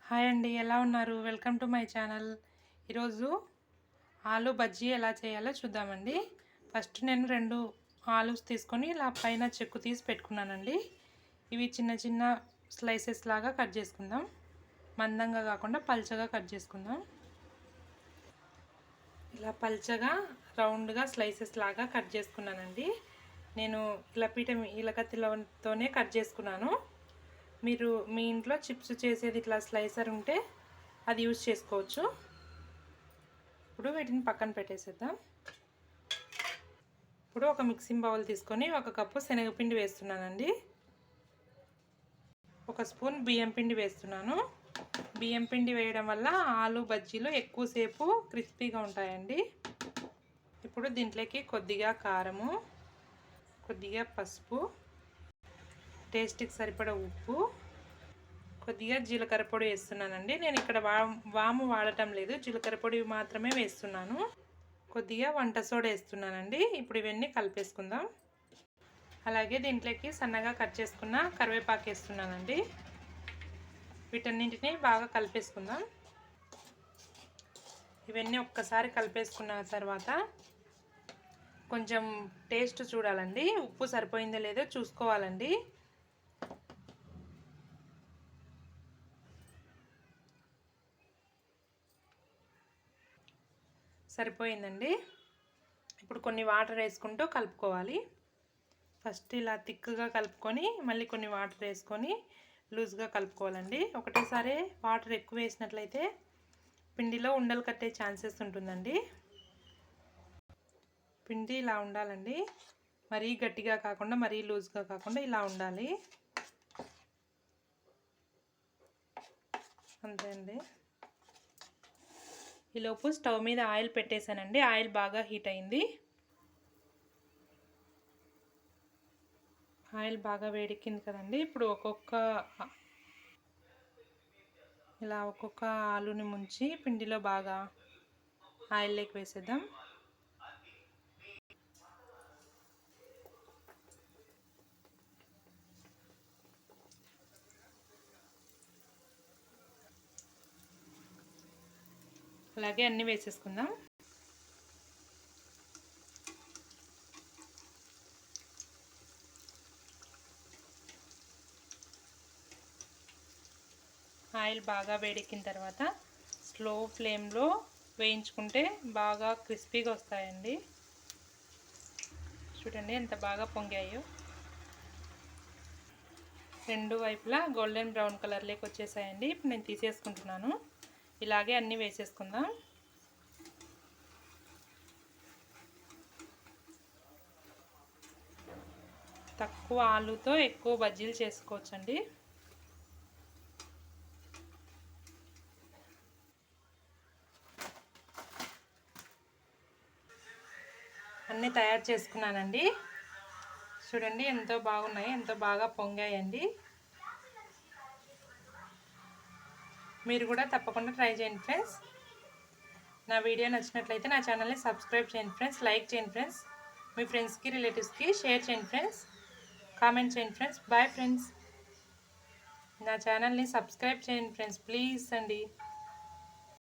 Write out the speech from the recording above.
Hi అండి, ఎలా ఉన్నారు? Welcome to my channel. ఈరోజు ఆలు బజ్జీ ఎలా చేయాలో చూద్దామండి. ఫస్ట్ నేను 2 ఆలూస్ తీసుకొని ఇలా పైన చెక్కు తీసి పెట్టుకున్నానండి. ఇవి చిన్న చిన్న స్లైసెస్ లాగా కట్ చేసుకుందాం. మందంగా కాకుండా పల్చగా కట్ చేసుకుందాం. ఇలా పల్చగా రౌండ్గా స్లైసెస్ లాగా కట్ చేసుకున్నానండి. నేను ఇలకత్తితోనే కట్ చేసుకున్నాను. మీరు మీ ఇంట్లో చిప్స్ చేసేది ఇట్లా స్లైసర్ ఉంటే అది యూజ్ చేసుకోవచ్చు. ఇప్పుడు వీటిని పక్కన పెట్టేసేద్దాం. ఇప్పుడు ఒక మిక్సింగ్ బౌల్ తీసుకొని 1 కప్పు శనగపిండి వేస్తున్నానండి. 1 స్పూన్ బియ్యం పిండి వేస్తున్నాను. బియ్యం పిండి వేయడం వల్ల ఆలు బజ్జీలు ఎక్కువసేపు క్రిస్పీగా ఉంటాయండి. ఇప్పుడు దీంట్లోకి కొద్దిగా కారము, కొద్దిగా పసుపు, టేస్ట్కి సరిపడా ఉప్పు, కొద్దిగా జీలకర్ర పొడి వేస్తున్నానండి. నేను ఇక్కడ వాము వాడటం లేదు, జీలకర్ర పొడి మాత్రమే వేస్తున్నాను. కొద్దిగా వంట సోడా వేస్తున్నానండి. ఇప్పుడు ఇవన్నీ కలిపేసుకుందాం. అలాగే దీంట్లోకి సన్నగా కట్ చేసుకున్న కరివేపాకు వేస్తున్నానండి. వీటన్నింటినీ బాగా కలిపేసుకుందాం. ఇవన్నీ ఒక్కసారి కలిపేసుకున్న తర్వాత కొంచెం టేస్ట్ చూడాలండి, ఉప్పు సరిపోయిందో లేదో చూసుకోవాలండి. సరిపోయిందండి. ఇప్పుడు కొన్ని వాటర్ వేసుకుంటూ కలుపుకోవాలి. ఫస్ట్ ఇలా థిక్గా కలుపుకొని మళ్ళీ కొన్ని వాటర్ వేసుకొని లూజ్గా కలుపుకోవాలండి. ఒకటేసారి వాటర్ ఎక్కువ వేసినట్లయితే పిండిలో ఉండలు కట్టే ఛాన్సెస్ ఉంటుందండి. పిండి ఇలా ఉండాలండి, మరీ గట్టిగా కాకుండా మరీ లూజ్గా కాకుండా ఇలా ఉండాలి. అంతే అండి. ఈలోపు స్టవ్ మీద ఆయిల్ పెట్టేశానండి. ఆయిల్ బాగా హీట్ అయింది. ఆయిల్ బాగా వేడెక్కింది కదండి. ఇప్పుడు ఒక్కొక్క ఆలుని ముంచి పిండిలో బాగా ఆయిల్లోకి వేసేద్దాం. అలాగే అన్నీ వేసేసుకుందాం. ఆయిల్ బాగా వేడెక్కిన తర్వాత స్లో ఫ్లేమ్లో వేయించుకుంటే బాగా క్రిస్పీగా వస్తాయండి. చూడండి ఎంత బాగా పొంగాయో. 2 వైపులా గోల్డెన్ బ్రౌన్ కలర్లోకి వచ్చేసాయండి. ఇప్పుడు నేను తీసేసుకుంటున్నాను. ఇలాగే అన్నీ వేసేసుకుందాం. తక్కువ ఆలుతో ఎక్కువ బజ్జీలు చేసుకోవచ్చండి. అన్నీ తయారు చేసుకున్నానండి. చూడండి ఎంతో బాగున్నాయి, ఎంతో బాగా పొంగాయండి. మీరు కూడా తప్పకుండా ట్రై చేయండి ఫ్రెండ్స్. నా వీడియో నచ్చినట్లయితే నా ఛానల్ని సబ్స్క్రైబ్ చేయండి ఫ్రెండ్స్, లైక్ చేయండి ఫ్రెండ్స్, మీ ఫ్రెండ్స్కి రిలేటివ్స్కి షేర్ చేయండి ఫ్రెండ్స్, కామెంట్ చేయండి ఫ్రెండ్స్. Bye friends. నా ఛానల్ని సబ్స్క్రైబ్ చేయండి ఫ్రెండ్స్, ప్లీజ్ అండి.